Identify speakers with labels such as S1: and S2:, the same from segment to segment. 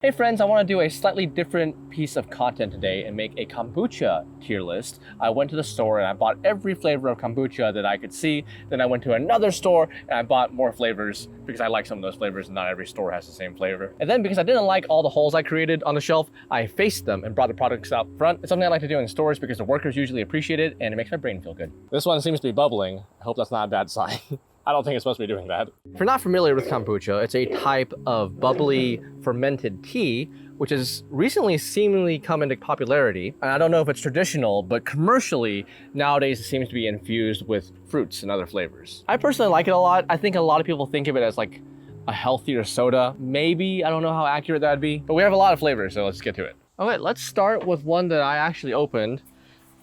S1: Hey friends, I want to do a slightly different piece of content today and make a kombucha tier list. I went to the store and I bought every flavor of kombucha that I could see. Then I went to another store and I bought more flavors because I like some of those flavors and not every store has the same flavor. And then because I didn't like all the holes I created on the shelf, I faced them and brought the products out front. It's something I like to do in stores because the workers usually appreciate it and it makes my brain feel good. This one seems to be bubbling. I hope that's not a bad sign. I don't think it's supposed to be doing that. If you're not familiar with kombucha, it's a type of bubbly fermented tea, which has recently seemingly come into popularity. And I don't know if it's traditional, but commercially, nowadays it seems to be infused with fruits and other flavors. I personally like it a lot. I think a lot of people think of it as like a healthier soda. Maybe, I don't know how accurate that'd be, but we have a lot of flavors, so let's get to it. Okay, let's start with one that I actually opened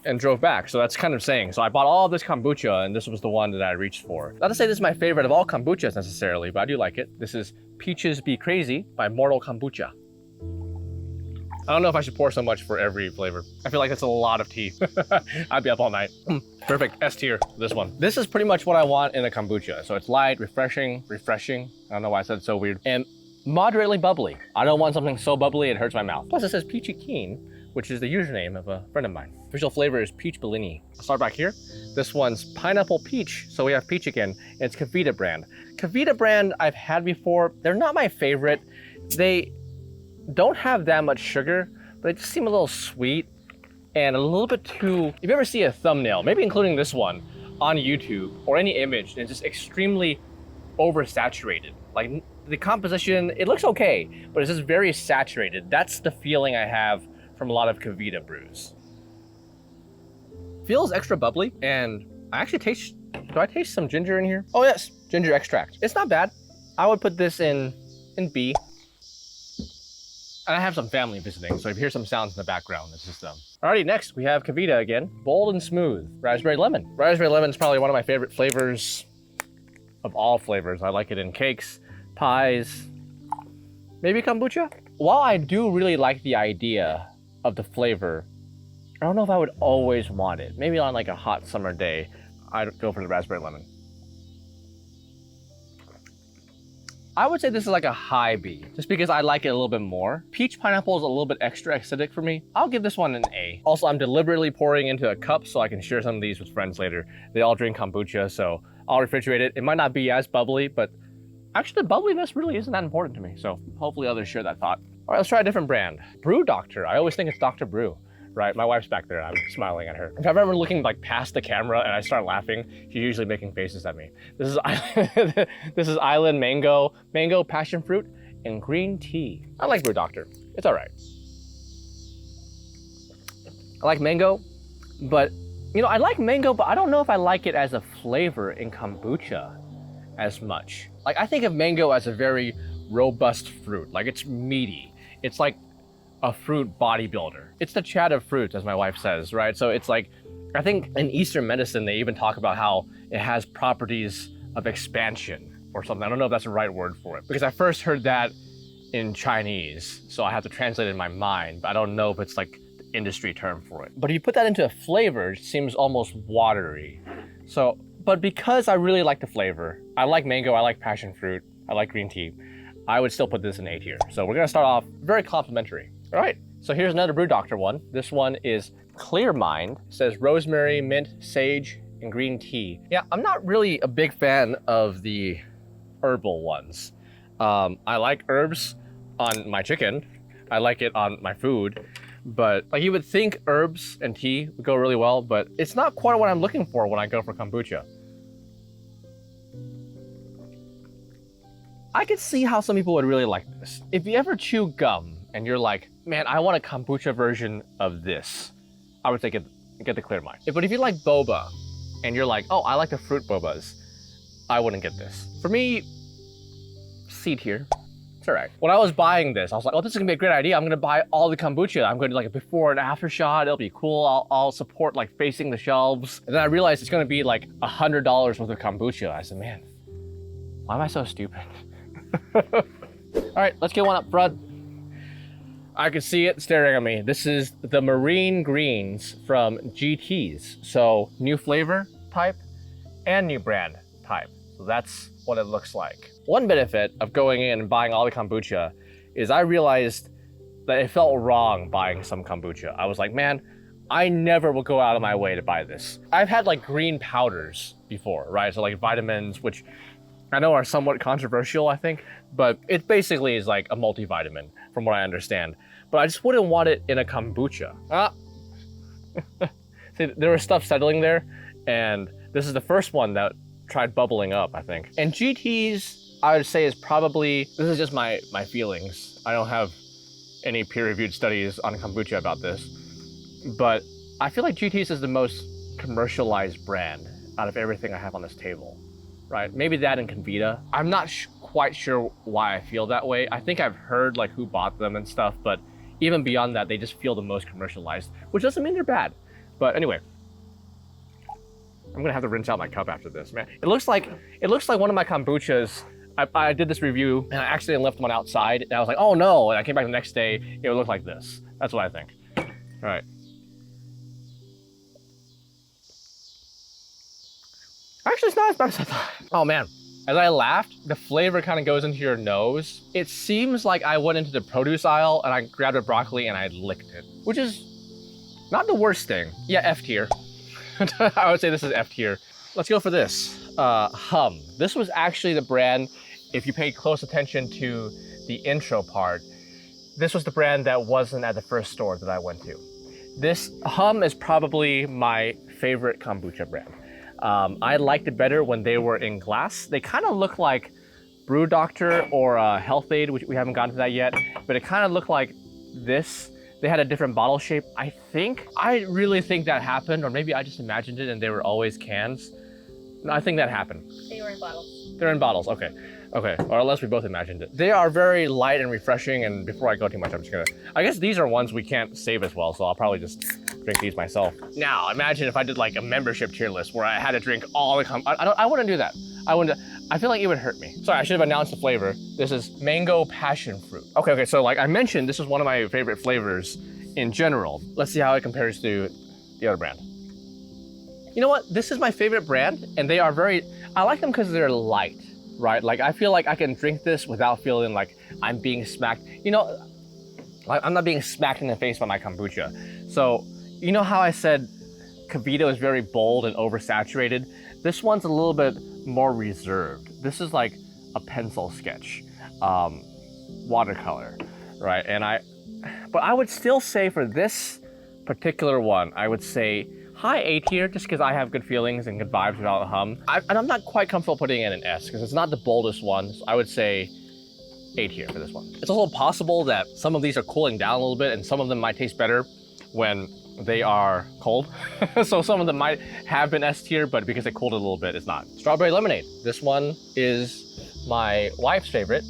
S1: and drove back, so that's kind of saying. So I bought all of this kombucha and this was the one that I reached for. Not to say this is my favorite of all kombuchas necessarily, but I do like it. This is Peaches Be Crazy by Mortal Kombucha. I don't know if I should pour so much for every flavor. I feel like that's a lot of tea. I'd be up all night. Perfect, S tier, this one. This is pretty much what I want in a kombucha. So it's light, refreshing. I don't know why I said it so weird. And moderately bubbly. I don't want something so bubbly it hurts my mouth. Plus it says Peachy Keen, which is the username of a friend of mine. Official flavor is Peach Bellini. I'll start back here. This one's Pineapple Peach, so we have peach again. And it's KeVita brand. KeVita brand I've had before. They're not my favorite. They don't have that much sugar, but they just seem a little sweet and a little bit too... If you ever see a thumbnail, maybe including this one, on YouTube or any image, and it's just extremely oversaturated. Like the composition, it looks okay, but it's just very saturated. That's the feeling I have from a lot of KeVita brews. Feels extra bubbly, and I actually taste, do I taste some ginger in here? Oh yes, ginger extract. It's not bad. I would put this in B. And I have some family visiting, so if you hear some sounds in the background, it's just them. Alrighty, next we have KeVita again. Bold and smooth, raspberry lemon. Raspberry lemon is probably one of my favorite flavors of all flavors. I like it in cakes, pies, maybe kombucha. While I do really like the idea of the flavor, I don't know if I would always want it. Maybe on like a hot summer day, I'd go for the raspberry lemon. I would say this is like a high B, just because I like it a little bit more. Peach pineapple is a little bit extra acidic for me. I'll give this one an A. Also, I'm deliberately pouring into a cup so I can share some of these with friends later. They all drink kombucha, so I'll refrigerate it. It might not be as bubbly, but actually the bubbliness really isn't that important to me. So hopefully others share that thought. All right, let's try a different brand. Brew Doctor. I always think it's Dr. Brew. Right, my wife's back there, I'm smiling at her. If I remember looking like past the camera and I start laughing, she's usually making faces at me. This is this is Island Mango, Passion Fruit, and Green Tea. I like Brew Doctor, it's all right. I like mango, but you know, I like mango, but I don't know if I like it as a flavor in kombucha as much. Like I think of mango as a very robust fruit, like it's meaty. It's like a fruit bodybuilder. It's the Chad of fruits, as my wife says, right? So it's like, I think in Eastern medicine, they even talk about how it has properties of expansion or something. I don't know if that's the right word for it, because I first heard that in Chinese, so I have to translate it in my mind, but I don't know if it's like the industry term for it. But if you put that into a flavor, it seems almost watery. So, but because I really like the flavor, I like mango, I like passion fruit, I like green tea, I would still put this in A tier. So we're gonna start off very complimentary. All right, so here's another Brew Doctor one. This one is Clear Mind. It says rosemary, mint, sage, and green tea. Yeah, I'm not really a big fan of the herbal ones. I like herbs on my chicken. I like it on my food, but like you would think herbs and tea would go really well, but it's not quite what I'm looking for when I go for kombucha. I could see how some people would really like this. If you ever chew gum and you're like, man, I want a kombucha version of this, I would say get the Clear Mind. But if you like boba and you're like, oh, I like the fruit bobas, I wouldn't get this. For me, C tier. It's all right. When I was buying this, I was like, oh, this is gonna be a great idea. I'm gonna buy all the kombucha. I'm gonna do like a before and after shot. It'll be cool. I'll support like facing the shelves. And then I realized it's gonna be like $100 worth of kombucha. I said, man, why am I so stupid? All right, let's get one up front. I can see it staring at me. This is the Marine Greens from GT's. So new flavor type and new brand type. So that's what it looks like. One benefit of going in and buying all the kombucha is I realized that it felt wrong buying some kombucha. I was like, man, I never will go out of my way to buy this. I've had like green powders before, right? So like vitamins, which I know are somewhat controversial, I think, but it basically is like a multivitamin from what I understand. But I just wouldn't want it in a kombucha. See, there was stuff settling there, and this is the first one that tried bubbling up, I think. And GT's, I would say, is probably, this is just my feelings. I don't have any peer-reviewed studies on kombucha about this, but I feel like GT's is the most commercialized brand out of everything I have on this table, right? Maybe that and Convita. I'm not quite sure why I feel that way. I think I've heard like who bought them and stuff, but even beyond that, they just feel the most commercialized, which doesn't mean they're bad. But anyway, I'm gonna have to rinse out my cup after this, man. It looks like one of my kombuchas. I did this review and I accidentally left one outside, and I was like, oh no! And I came back the next day, it would look like this. That's what I think. All right. Actually, it's not as bad as I thought. Oh man, as I laughed, the flavor kind of goes into your nose. It seems like I went into the produce aisle and I grabbed a broccoli and I licked it, which is not the worst thing. Yeah, F tier. I would say this is F tier. Let's go for this. Hum. This was actually the brand, if you paid close attention to the intro part, this was the brand that wasn't at the first store that I went to. This Hum is probably my favorite kombucha brand. I liked it better when they were in glass. They kind of look like Brew Dr or Health-Ade, which we haven't gotten to that yet, but it kind of looked like this. They had a different bottle shape, I think. I really think that happened, or maybe I just imagined it and they were always cans. No, I think that happened.
S2: They were in bottles.
S1: They're in bottles, okay. Okay, or unless we both imagined it. They are very light and refreshing, and before I go too much, I'm just gonna, I guess these are ones we can't save as well, so I'll probably just drink these myself. Now, imagine if I did like a membership tier list where I had to drink all the I wouldn't do that. I feel like it would hurt me. Sorry, I should have announced the flavor. This is mango passion fruit. Okay, so like I mentioned, this is one of my favorite flavors in general. Let's see how it compares to the other brand. You know what? This is my favorite brand, and they are I like them because they're light, right? Like I feel like I can drink this without feeling like I'm being smacked. You know, I'm not being smacked in the face by my kombucha. So, you know how I said Convita is very bold and oversaturated? This one's a little bit more reserved. This is like a pencil sketch, watercolor, right? But I would still say for this particular one, I would say high A tier, just because I have good feelings and good vibes about Hum. And I'm not quite comfortable putting it in an S, because it's not the boldest one. So I would say A tier for this one. It's also possible that some of these are cooling down a little bit, and some of them might taste better when they are cold. So some of them might have been S tier, but because they cooled it a little bit, it's not. Strawberry lemonade. This one is my wife's favorite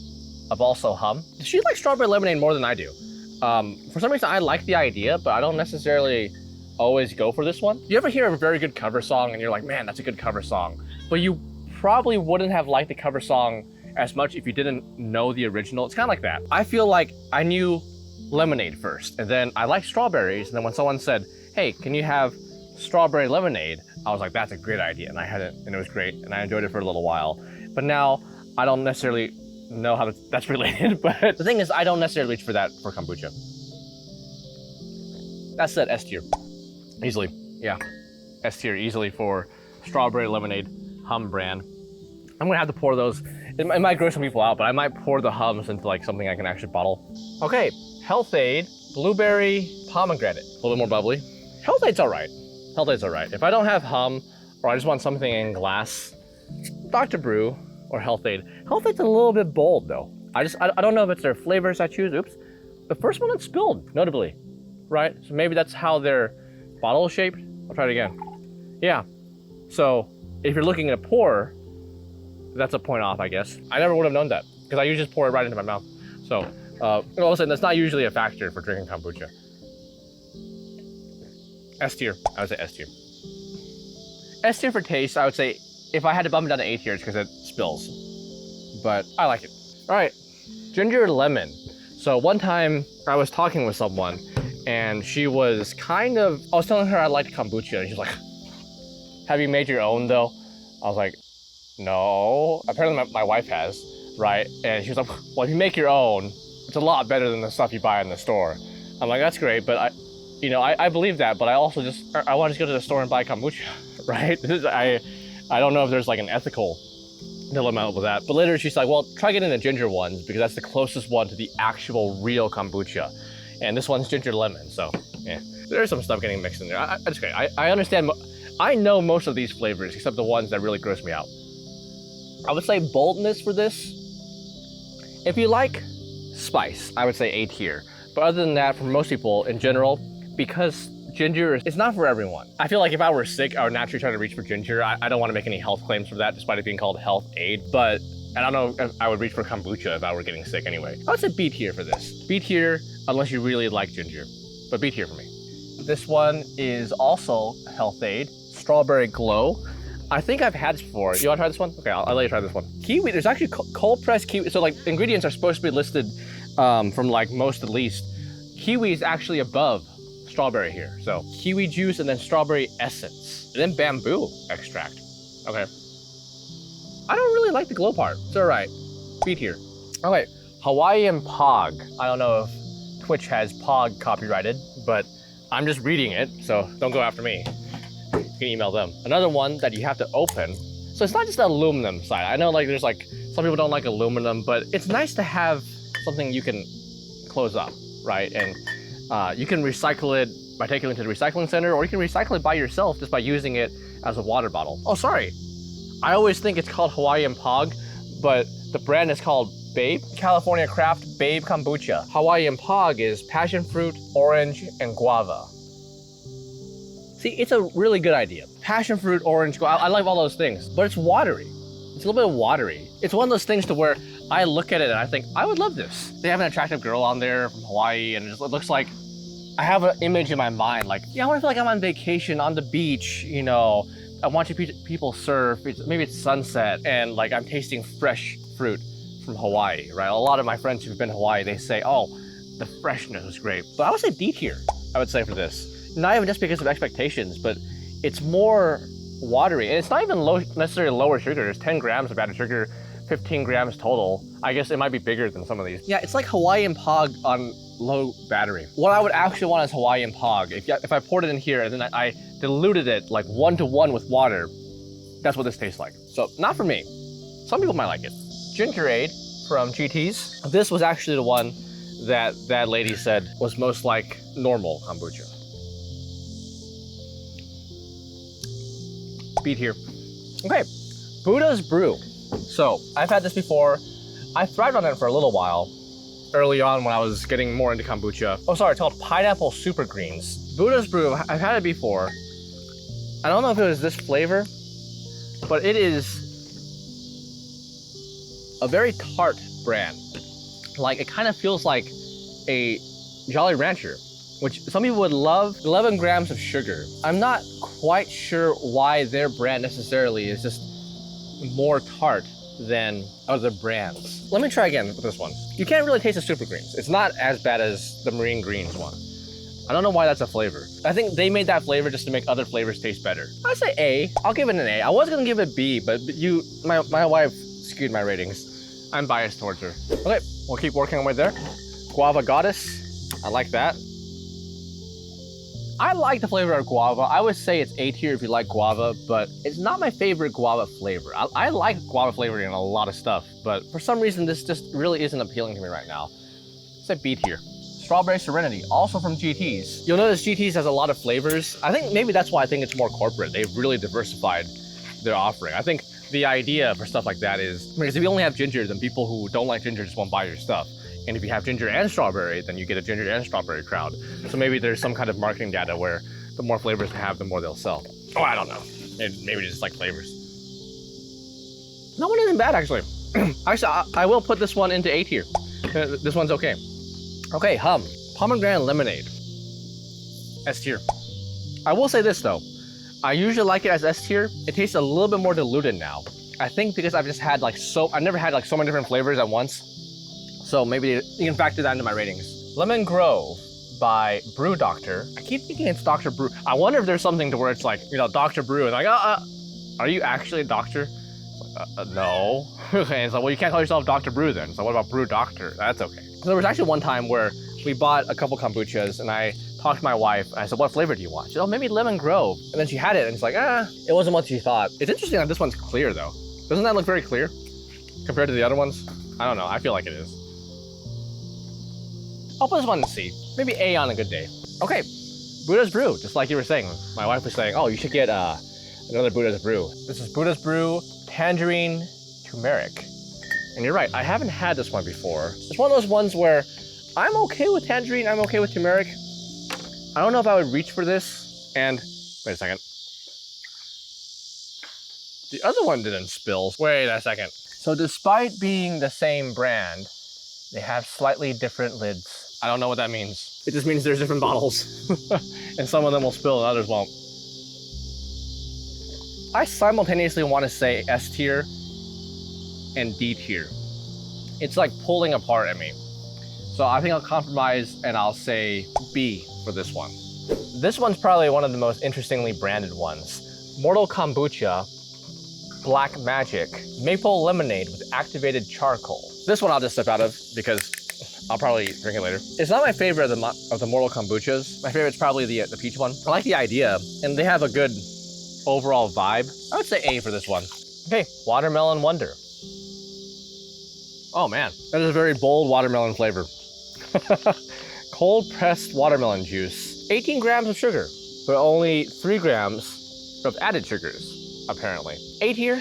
S1: of also Hum. She likes strawberry lemonade more than I do. For some reason, I like the idea, but I don't necessarily always go for this one. You ever hear a very good cover song and you're like, man, that's a good cover song, but you probably wouldn't have liked the cover song as much if you didn't know the original? It's kind of like that. I feel like I knew lemonade first, and then I liked strawberries, and then when someone said, hey, can you have strawberry lemonade? I was like, that's a great idea, and I had it, and it was great, and I enjoyed it for a little while. But now, I don't necessarily know how that's related, but the thing is, I don't necessarily reach for that for kombucha. That's that S tier. Easily, yeah. S tier easily for strawberry lemonade Hum brand. I'm gonna have to pour those. It might gross some people out, but I might pour the Hums into like something I can actually bottle. Okay, Health-Ade, blueberry pomegranate. A little bit more bubbly. Health-Ade's all right. Health-Ade's all right. If I don't have Hum, or I just want something in glass, Dr. Brew or Health-Ade. Health-Ade's a little bit bold though. I don't know if it's their flavors I choose. Oops. The first one that spilled, notably, right? So maybe that's how their bottle is shaped. I'll try it again. Yeah. So if you're looking at a pour, that's a point off, I guess. I never would have known that because I usually just pour it right into my mouth. So all of a sudden, that's not usually a factor for drinking kombucha. S tier, I would say S tier. S tier for taste, I would say if I had to bump it down to A tier, it's because it spills. But I like it. All right, ginger lemon. So one time I was talking with someone and she was I was telling her I liked kombucha, and she's like, have you made your own though? I was like, no. Apparently my wife has, right? And she was like, well, if you make your own, it's a lot better than the stuff you buy in the store. I'm like, that's great, but I believe that, but I also I want to go to the store and buy kombucha, right? I don't know if there's like an ethical dilemma with that. But later she's like, well, try getting the ginger ones because that's the closest one to the actual real kombucha. And this one's ginger lemon, so yeah. There's some stuff getting mixed in there. It's great. I understand. I know most of these flavors except the ones that really gross me out. I would say boldness for this. If you like spice, I would say A tier. But other than that, for most people in general, because ginger is not for everyone. I feel like if I were sick, I would naturally try to reach for ginger. I don't want to make any health claims for that, despite it being called Health-Ade. But I don't know if I would reach for kombucha if I were getting sick anyway. I would say B tier for this. B tier, unless you really like ginger. But B tier for me. This one is also Health-Ade, Strawberry Glow. I think I've had this before. You want to try this one? Okay, I'll let you try this one. Kiwi, there's actually cold pressed kiwi. So like ingredients are supposed to be listed from like most to least. Kiwi is actually above strawberry here. So kiwi juice and then strawberry essence. And then bamboo extract. Okay. I don't really like the glow part. It's all right. B tier. Okay, Hawaiian Pog. I don't know if Twitch has Pog copyrighted, but I'm just reading it, so don't go after me. You can email them. Another one that you have to open. So it's not just the aluminum side. I know like there's like, some people don't like aluminum, but it's nice to have something you can close up, right? And you can recycle it by taking it to the recycling center, or you can recycle it by yourself just by using it as a water bottle. Oh, sorry. I always think it's called Hawaiian Pog, but the brand is called Babe. California Craft Babe Kombucha. Hawaiian Pog is passion fruit, orange, and guava. See, it's a really good idea. Passion fruit, orange, guava, I like all those things, but it's watery. It's a little bit watery. It's one of those things to where I look at it and I think, I would love this. They have an attractive girl on there from Hawaii, and it looks like I have an image in my mind, like, yeah, I want to feel like I'm on vacation on the beach, you know, I want people surf, maybe it's sunset, and like I'm tasting fresh fruit from Hawaii, right? A lot of my friends who've been to Hawaii, they say, oh, the freshness was great. But I would say D tier, I would say for this. Not even just because of expectations, but it's more watery. And it's not even necessarily lower sugar. There's 10 grams of added sugar, 15 grams total. I guess it might be bigger than some of these. Yeah, it's like Hawaiian Pog on low battery. What I would actually want is Hawaiian Pog. If I poured it in here and then I diluted it like 1-to-1 with water, that's what this tastes like. So not for me. Some people might like it. Gingerade from GT's. This was actually the one that that lady said was most like normal kombucha. Beat here. Okay, Buddha's Brew. So I've had this before. I thrived on it for a little while early on when I was getting more into kombucha. Oh, sorry, it's called Pineapple Super Greens. Buddha's Brew, I've had it before. I don't know if it was this flavor, but it is a very tart brand. Like, it kind of feels like a Jolly Rancher, which some people would love. 11 grams of sugar. I'm not quite sure why their brand necessarily is just more tart than other brands. Let me try again with this one. You can't really taste the super greens. It's not as bad as the marine greens one. I don't know why that's a flavor. I think they made that flavor just to make other flavors taste better. I'd say A. I'll give it an A. I was gonna give it B, but my wife skewed my ratings. I'm biased towards her. Okay, we'll keep working our way there. Guava Goddess. I like that. I like the flavor of guava. I would say it's A tier if you like guava, but it's not my favorite guava flavor. I like guava flavor in a lot of stuff, but for some reason this just really isn't appealing to me right now. It's a B tier. Strawberry Serenity, also from GT's. You'll notice GT's has a lot of flavors. I think maybe that's why I think it's more corporate. They've really diversified their offering. I think the idea for stuff like that is, because if you only have ginger, then people who don't like ginger just won't buy your stuff. And if you have ginger and strawberry, then you get a ginger and strawberry crowd. So maybe there's some kind of marketing data where the more flavors they have, the more they'll sell. Oh, I don't know. Maybe just like flavors. No one isn't bad, actually. Actually, I will put this one into A tier. This one's okay. Okay, Hum. Pomegranate Lemonade. S tier. I will say this, though. I usually like it as S tier. It tastes a little bit more diluted now. I think because I've just had I've never had like so many different flavors at once. So maybe you can factor that into my ratings. Lemon Grove by Brew Doctor. I keep thinking it's Dr. Brew. I wonder if there's something to where it's like, you know, Dr. Brew, and like, are you actually a doctor? No. Okay, it's like, well, you can't call yourself Dr. Brew then. So what about Brew Doctor? That's okay. So there was actually one time where we bought a couple kombuchas and I talked to my wife and I said, what flavor do you want? She said, oh, maybe lemon grove. And then she had it and it's like, it wasn't what she thought. It's interesting that this one's clear though. Doesn't that look very clear compared to the other ones? I don't know, I feel like it is. I'll put this one in C. Maybe A on a good day. Okay, Buddha's Brew, just like you were saying. My wife was saying, oh, you should get another Buddha's Brew. This is Buddha's Brew Tangerine Turmeric. And you're right, I haven't had this one before. It's one of those ones where I'm okay with tangerine, I'm okay with turmeric. I don't know if I would reach for this. And, wait a second. The other one didn't spill. Wait a second. So despite being the same brand, they have slightly different lids. I don't know what that means. It just means there's different bottles. And some of them will spill and others won't. I simultaneously want to say S tier and D tier. It's like pulling apart at me. So I think I'll compromise and I'll say B for this one. This one's probably one of the most interestingly branded ones. Mortal Kombucha, Black Magic, Maple Lemonade with activated charcoal. This one I'll just step out of because I'll probably drink it later. It's not my favorite of the Mortal Kombuchas. My favorite's probably the peach one. I like the idea and they have a good overall vibe. I would say A for this one. Okay, Watermelon Wonder. Oh man, that is a very bold watermelon flavor. Cold pressed watermelon juice. 18 grams of sugar, but only 3 grams of added sugars, apparently. A tier,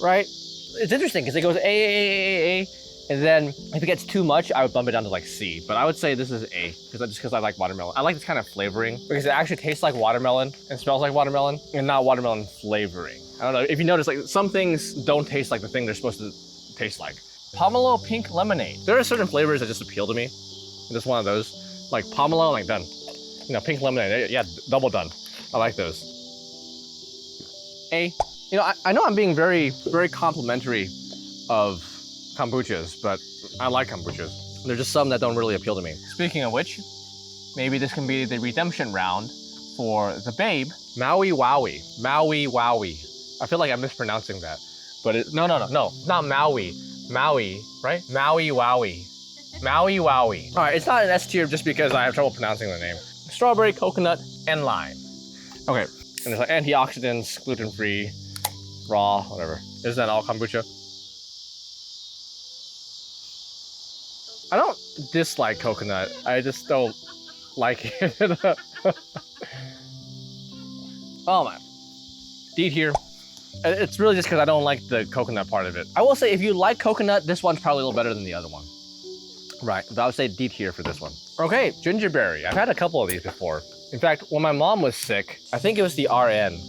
S1: right? It's interesting because it goes A, and then if it gets too much, I would bump it down to like C. But I would say this is A, because I like watermelon. I like this kind of flavoring because it actually tastes like watermelon and smells like watermelon and not watermelon flavoring. I don't know if you notice, like some things don't taste like the thing they're supposed to taste like. Pomelo Pink Lemonade. There are certain flavors that just appeal to me. Just one of those, like pomelo, like done. You know, pink lemonade, yeah, double done. I like those. A. You know, I know I'm being very, very complimentary of kombuchas, but I like kombuchas. There's just some that don't really appeal to me. Speaking of which, maybe this can be the redemption round for the babe. Maui Wowie. Maui Wowie. I feel like I'm mispronouncing that, but no, not Maui. Maui, right? Maui Wowie. Maui Wowie. All right, it's not an S tier just because I have trouble pronouncing the name. Strawberry, coconut, and lime. Okay, and there's like antioxidants, gluten-free, raw, whatever. Isn't that all kombucha? I don't dislike coconut. I just don't like it. Oh man. D tier. It's really just because I don't like the coconut part of it. I will say if you like coconut, this one's probably a little better than the other one. Right, but I would say D tier for this one. Okay, gingerberry. I've had a couple of these before. In fact, when my mom was sick, I think it was the RN,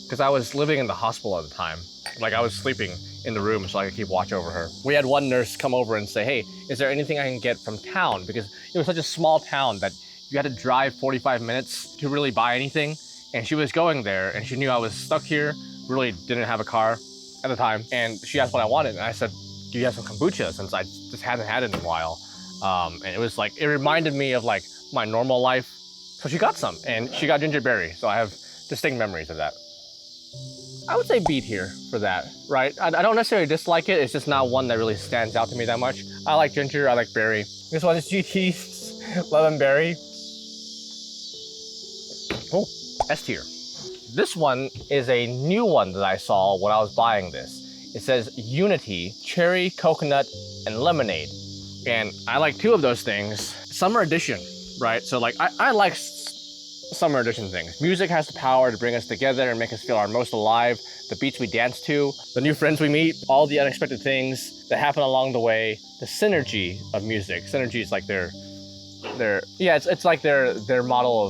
S1: because I was living in the hospital at the time. Like I was sleeping in the room so I could keep watch over her. We had one nurse come over and say, hey, is there anything I can get from town? Because it was such a small town that you had to drive 45 minutes to really buy anything. And she was going there and she knew I was stuck here, really didn't have a car at the time. And she asked what I wanted. And I said, do you have some kombucha? Since I just hadn't had it in a while. And it was like, it reminded me of like my normal life. So she got some and she got gingerberry. So I have distinct memories of that. I would say B tier for that, right? I don't necessarily dislike it. It's just not one that really stands out to me that much. I like ginger, I like berry. This one is GT's lemon berry. Oh, S tier. This one is a new one that I saw when I was buying this. It says Unity, cherry, coconut, and lemonade. And I like 2 of those things. Summer edition, right? So like, I like summer edition things. Music has the power to bring us together and make us feel our most alive. The beats we dance to, the new friends we meet, all the unexpected things that happen along the way, the synergy of music. Synergy is like it's like their model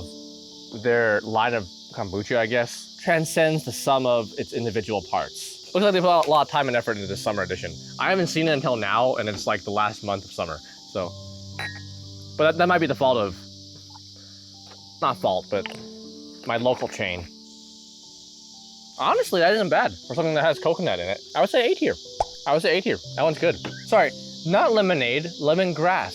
S1: of their line of kombucha, I guess. Transcends the sum of its individual parts. Looks like they put a lot of time and effort into this summer edition. I haven't seen it until now, and it's like the last month of summer. So, but that might be the fault of, not fault, but my local chain. Honestly, that isn't bad for something that has coconut in it. I would say A tier. I would say A tier. That one's good. Sorry, not lemonade, lemongrass.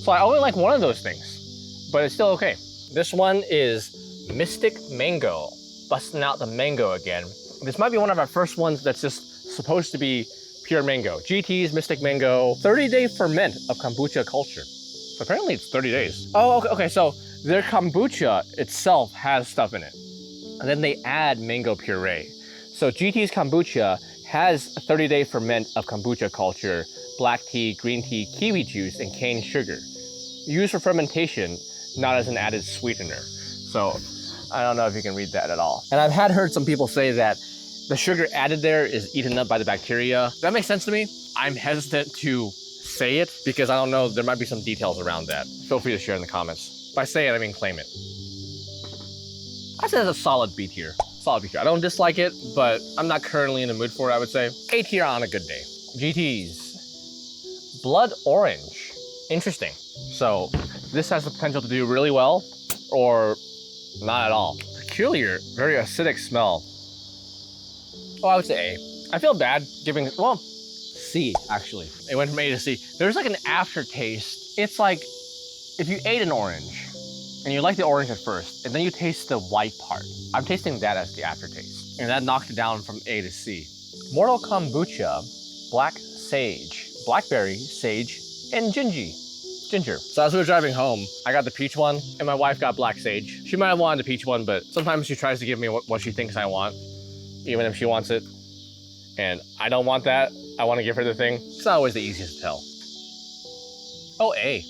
S1: So I only like one of those things, but it's still okay. This one is Mystic Mango. Busting out the mango again. This might be one of our first ones that's just supposed to be pure mango. GT's Mystic Mango, 30-day ferment of kombucha culture. So apparently it's 30 days. Oh, okay, so their kombucha itself has stuff in it. And then they add mango puree. So GT's kombucha has a 30-day ferment of kombucha culture, black tea, green tea, kiwi juice, and cane sugar. Used for fermentation, not as an added sweetener. So I don't know if you can read that at all. And I've heard some people say that the sugar added there is eaten up by the bacteria. That makes sense to me. I'm hesitant to say it because I don't know, there might be some details around that. Feel free to share in the comments. By say it, I mean claim it. I say it's a solid B tier. Solid B tier. I don't dislike it, but I'm not currently in the mood for it, I would say. A tier on a good day. GT's Blood Orange. Interesting. So this has the potential to do really well or not at all. Peculiar, very acidic smell. Oh, I would say A. I feel bad giving, well, C, actually. It went from A to C. There's like an aftertaste. It's like if you ate an orange and you like the orange at first, and then you taste the white part. I'm tasting that as the aftertaste. And that knocked it down from A to C. Mortal Kombucha, Black Sage, Blackberry, Sage, and Ginger. So as we were driving home, I got the peach one, and my wife got Black Sage. She might have wanted the peach one, but sometimes she tries to give me what she thinks I want, even if she wants it. And I don't want that. I want to give her the thing. It's not always the easiest to tell. Oh, A.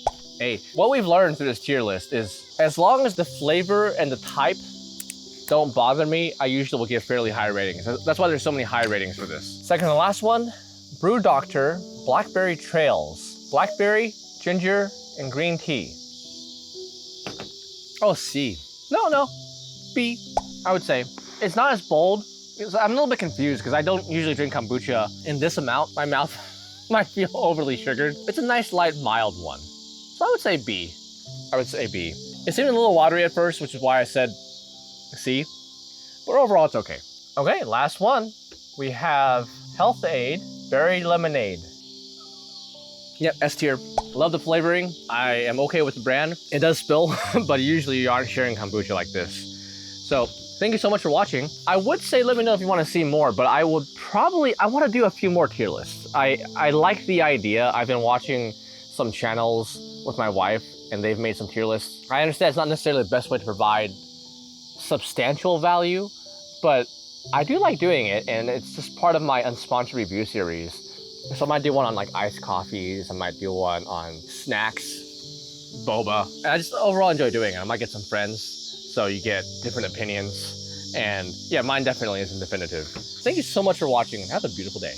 S1: What we've learned through this tier list is as long as the flavor and the type don't bother me, I usually will give fairly high ratings. That's why there's so many high ratings for this. Second to last one, Brew Dr, Blackberry Trails, Blackberry, ginger, and green tea. Oh, C. No, B, I would say. It's not as bold. I'm a little bit confused because I don't usually drink kombucha in this amount. My mouth might feel overly sugared. It's a nice, light, mild one. So I would say B. It seemed a little watery at first, which is why I said C. But overall, it's okay. Okay, last one. We have Health-Ade Berry Lemonade. Yep, S tier. Love the flavoring. I am okay with the brand. It does spill, but usually you aren't sharing kombucha like this. So thank you so much for watching. I would say let me know if you want to see more, but I want to do a few more tier lists. I like the idea. I've been watching some channels with my wife and they've made some tier lists. I understand it's not necessarily the best way to provide substantial value, but I do like doing it, and it's just part of my unsponsored review series. So I might do one on like iced coffees, I might do one on snacks, boba. And I just overall enjoy doing it. I might get some friends, so you get different opinions. And yeah, mine definitely isn't definitive. Thank you so much for watching. Have a beautiful day.